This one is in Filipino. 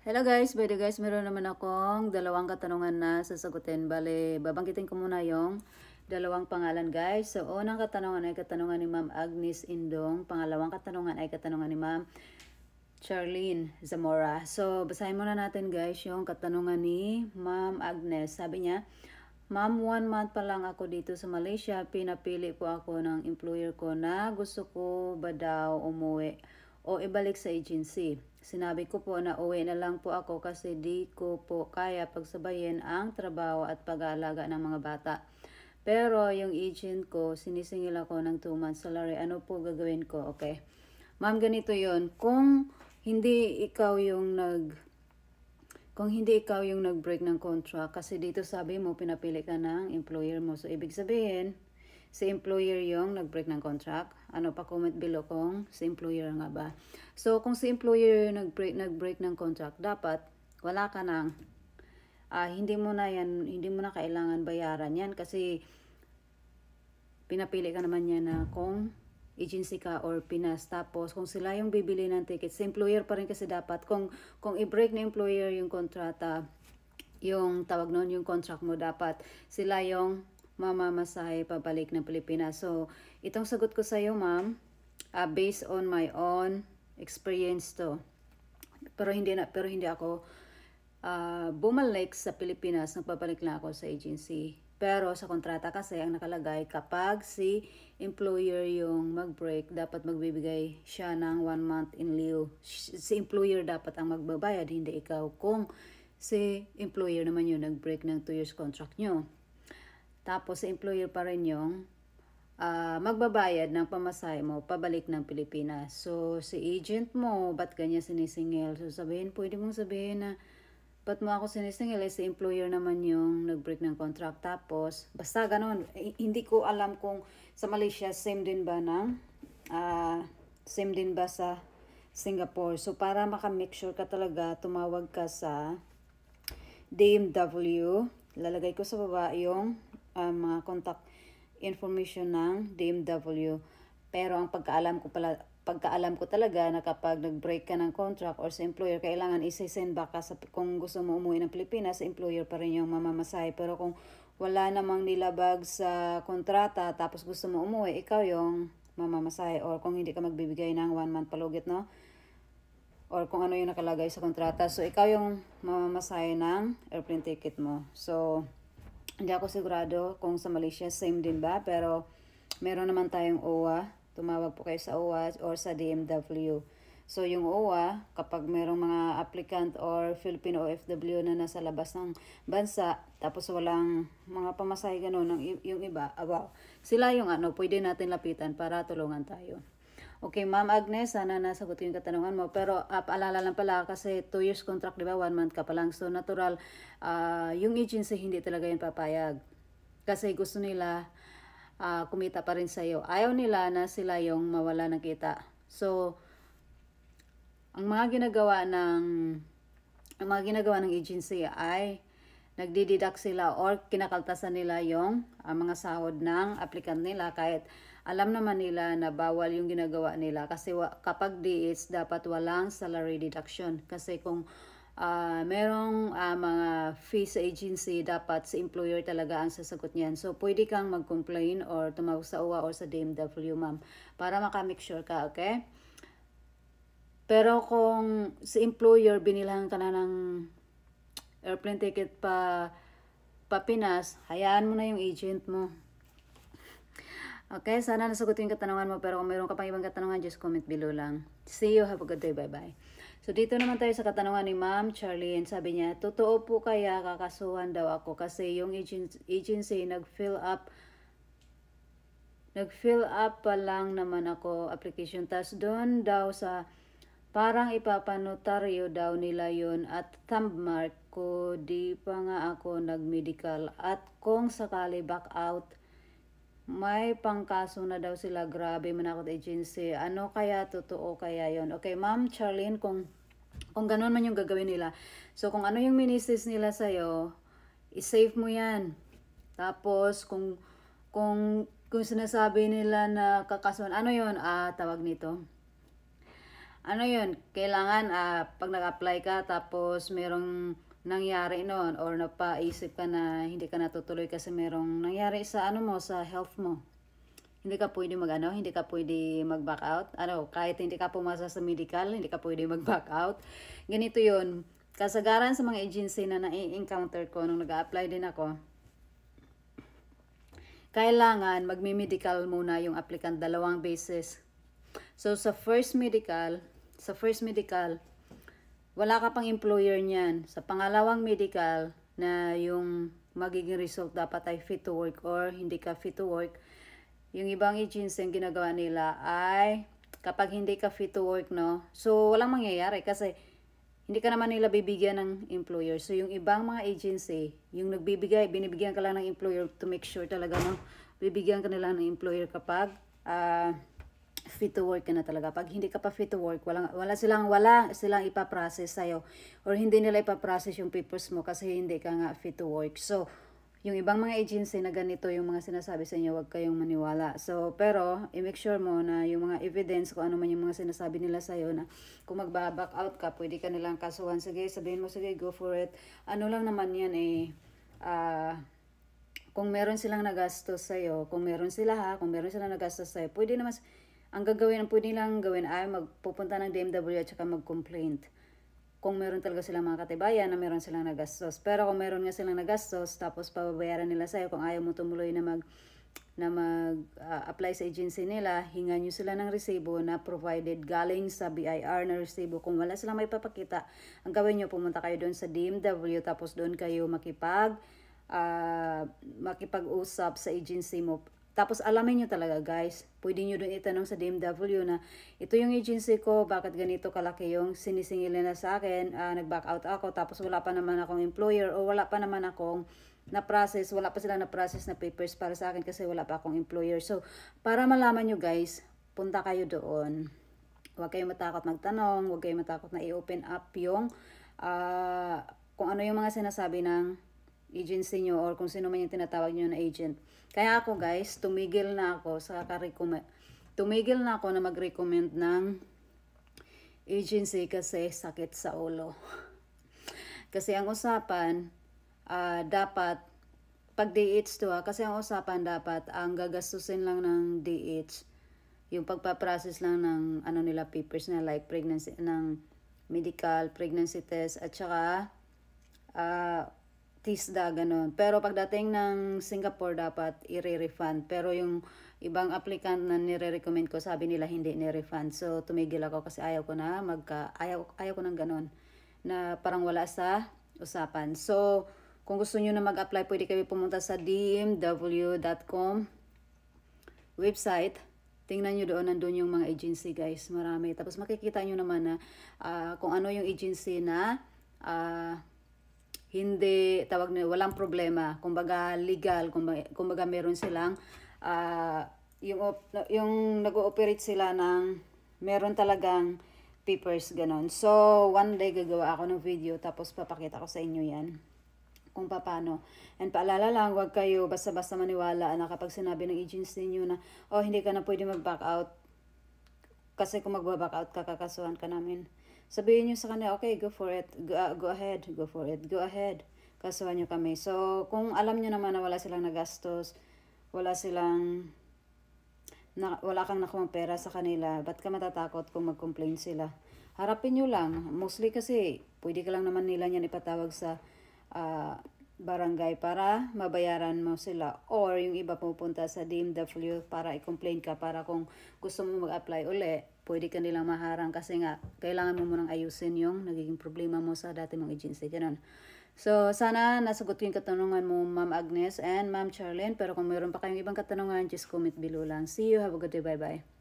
Hello guys, by the guys, meron naman akong dalawang katanungan na sasagutin. Bale, babanggitin ko muna yung dalawang pangalan guys. So, unang katanungan ay katanungan ni Ma'am Agnes Indong. Pangalawang katanungan ay katanungan ni Ma'am Charlene Zamora. So, basahin muna natin guys yung katanungan ni Ma'am Agnes. Sabi niya, Ma'am, 1 month pa lang ako dito sa Malaysia. Pinapili po ako ng employer ko na gusto ko ba daw umuwi o ibalik sa agency. Sinabi ko po na uwi na lang po ako kasi di ko po kaya pagsabayin ang trabaho at pag-aalaga ng mga bata. Pero yung agent ko, sinisingil ako ng 2 months salary. Ano po gagawin ko? Okay. Ma'am, ganito yon. Kung hindi ikaw yung nag-break ng contract, kasi dito sabi mo, pinapili ka ng employer mo. So, ibig sabihin, si employer yung nag-break ng contract. Ano pa, comment below kung si employer nga ba. So, kung si employer yung nag-break ng contract, dapat wala ka nang, hindi mo na kailangan bayaran yan kasi pinapili ka naman yan na kung agency ka or Pinas. Tapos, kung sila yung bibili ng ticket, si employer pa rin kasi dapat. Kung i-break na employer yung kontrata, yung tawag nun, yung contract mo, dapat sila yung mamamasahe pabalik ng Pilipinas. So, itong sagot ko sa iyo, ma'am, based on my own experience to. Pero hindi ako bumalik sa Pilipinas, nagpabalik lang ako sa agency. Pero sa kontrata kasi ang nakalagay, kapag si employer yung mag-break, dapat magbibigay siya ng 1 month in lieu. Si employer dapat ang magbabayad, hindi ikaw. Kung si employer naman yung nag-break ng 2 years contract nyo. Tapos, sa employer pa rin yung magbabayad ng pamasahe mo pabalik ng Pilipinas. So, si agent mo, ba't kanya sinisingil? So, pwede mong sabihin na, ba't mo ako sinisingil? Si employer naman yung nag-break ng contract. Tapos, basta ganun. Hindi ko alam kung sa Malaysia, same din ba sa Singapore. So, para makamake sure ka talaga, tumawag ka sa DMW. Lalagay ko sa baba yung mga contact information ng DMW. Pero ang pagkaalam ko talaga na kapag nag-break ka ng contract or sa employer, kailangan i-send back ka kung gusto mo umuwi ng Pilipinas, sa employer pa rin yung mamamasahe. Pero kung wala namang nilabag sa kontrata tapos gusto mo umuwi, ikaw yung mamamasahe. Or kung hindi ka magbibigay ng 1 month palugit, no? Or kung ano yung nakalagay sa kontrata. So, ikaw yung mamamasahe ng airplane ticket mo. So, hindi ako sigurado kung sa Malaysia same din ba, pero meron naman tayong OWA. Tumawag po kayo sa OWA or sa DMW. So, yung OWA, kapag merong mga applicant or Filipino OFW na nasa labas ng bansa, tapos walang mga pamasahe ganun, yung iba, sila yung pwede natin lapitan para tulungan tayo. Okay, Ma'am Agnes, sana nasagot yung katanungan mo. Pero paalala lang pala kasi 2 years contract, di ba? 1 month ka pa lang. So, natural, yung agency hindi talaga yung papayag. Kasi gusto nila kumita pa rin sa'yo. Ayaw nila na sila yung mawala ng kita. So, ang mga ginagawa ng agency ay nagdideduct sila or kinakaltasan nila yung mga sahod ng applicant nila kahit alam naman nila na bawal yung ginagawa nila kasi kapag DH dapat walang salary deduction kasi kung merong mga fee sa agency, dapat si employer talaga ang sasagot niyan. So, pwede kang mag-complain or tumawag sa OWA or sa DMW, ma'am, para makamake sure ka, okay? Pero kung si employer binilhan ka na ng airplane ticket pa Pinas, hayaan mo na yung agent mo. Okay, sana nasagot yung katanungan mo. Pero kung mayroon ka pang ibang katanungan, just comment below lang. See you. Have a good day. Bye-bye. So, dito naman tayo sa katanungan ni Ma'am Charlene. Sabi niya, totoo po kaya kakasuhan daw ako kasi yung agency nag-fill up pa lang naman ako application. Tas doon daw sa parang ipapanotaryo daw nila yun at thumb mark ko, di pa nga ako nag-medical. At kung sakali back out, may pangkaso na daw sila. Grabe, manakot agency. Ano kaya, totoo kaya yon? Okay, Ma'am Charlene, kung ganun man yung gagawin nila. So, kung ano yung minisis nila sa'yo, i-save mo yan. Tapos, kung sinasabi nila na kakasuhan, ano yon? Tawag nito. ano yun, kailangan pag nag-apply ka tapos merong nangyari noon or napaisip ka na hindi ka natutuloy kasi merong nangyari sa ano mo, sa health mo. Hindi ka pwede hindi ka pwede mag-back out. Ano, kahit hindi ka pumasa sa medical, hindi ka pwede mag-back out. Ganito yun. Kasagaran sa mga agency na na-encounter ko nung nag-apply din ako, kailangan magmi-medical muna yung applicant 2 beses. So, sa first medical, wala ka pang employer niyan. Sa pangalawang medical, na yung magiging result dapat ay fit to work or hindi ka fit to work, yung ibang agency ang ginagawa nila ay kapag hindi ka fit to work, no, so walang mangyayari kasi hindi ka naman nila bibigyan ng employer. So yung ibang mga agency, yung binibigyan ka lang ng employer to make sure talaga, no, bibigyan ka nila ng employer kapag fit to work ka na talaga. Pag hindi ka pa fit to work, wala silang ipaprocess sa'yo or hindi nila ipaprocess yung papers mo kasi hindi ka nga fit to work. So yung ibang mga agency na ganito yung mga sinasabi sa inyo, huwag kayong maniwala. So, pero, i-make sure mo na yung mga evidence, kung ano man yung mga sinasabi nila sa'yo, na kung magba-back out ka, pwede ka nilang kasuhan. Sige, sabihin mo, sige, go for it. Ano lang naman yan kung meron silang nagastos sa'yo, kung meron silang nagastos sa'yo, pwede naman, pwede nilang gawin ay magpupunta ng DMW at saka mag-complaint. Kung meron talaga silang mga katibayan na meron silang nagastos. Pero kung meron nga silang nagastos, tapos pababayaran nila sa'yo, kung ayaw mo tumuloy na apply sa agency nila, hingan nyo sila ng resibo na provided galing sa BIR na resibo. Kung wala silang may papakita, ang gawin nyo, pumunta kayo doon sa DMW, tapos doon kayo makipag-usap sa agency mo. Tapos alamin nyo talaga, guys, pwede nyo doon itanong sa DMW na ito yung agency ko, bakit ganito kalaki yung sinisingil na sa akin, nag-back out ako, tapos wala pa naman akong employer o wala pa naman akong wala pa silang na-process na papers para sa akin kasi wala pa akong employer. So, para malaman nyo, guys, punta kayo doon. Huwag kayong matakot magtanong, huwag kayong matakot na i-open up yung kung ano yung mga sinasabi ng agency nyo or kung sino man yung tinatawag nyo na agent. Kaya ako, guys, tumigil na ako na mag-recommend ng agency kasi sakit sa ulo. Kasi ang usapan, dapat, pag DH to kasi ang usapan dapat, ang gagastusin lang ng DH, yung pagpaprocess lang ng papers na like pregnancy, ng medical, pregnancy test, at saka, TISDA, ganun. Pero pagdating ng Singapore, dapat i-refund. Pero yung ibang applicant na nire-recommend ko, sabi nila hindi ni-refund. So, tumigil ako kasi ayaw ko ng ganun. Na parang wala sa usapan. So, kung gusto nyo na mag-apply, pwede kayo pumunta sa dmw.com website. Tingnan nyo doon, nandun yung mga agency, guys. Marami. Tapos makikita nyo naman na kung ano yung agency na hindi, walang problema. Kumbaga legal, kumbaga meron silang, yung nag-ooperate sila ng, meron talagang papers, ganon. So, one day gagawa ako ng video, tapos papakita ko sa inyo yan kung paano. And paalala lang, huwag kayo basta-basta maniwala na kapag sinabi ng agency niyo na, oh, hindi ka na pwede mag-back out. Kasi kung mag-back out ka, kakasuhan ka namin. Sabihin nyo sa kanila, okay, go for it. Go ahead. Go for it. Go ahead. Kasuhan nyo kami. So, kung alam nyo naman na wala silang nagastos, wala kang nakuha pera sa kanila, ba't ka matatakot kung mag-complain sila? Harapin nyo lang. Mostly kasi, pwede ka lang naman nila yan ipatawag sa barangay para mabayaran mo sila. Or yung iba pupunta sa DMW para i-complain ka, para kung gusto mo mag-apply uli, pwede ka nilang maharang kasi nga, kailangan mo munang ayusin yung nagiging problema mo sa dati mong agency. Ganun. So, sana nasagot ko yung katanungan mo, Ma'am Agnes and Ma'am Charlene. Pero kung mayroon pa kayong ibang katanungan, just comment below lang. See you. Have a good day. Bye-bye.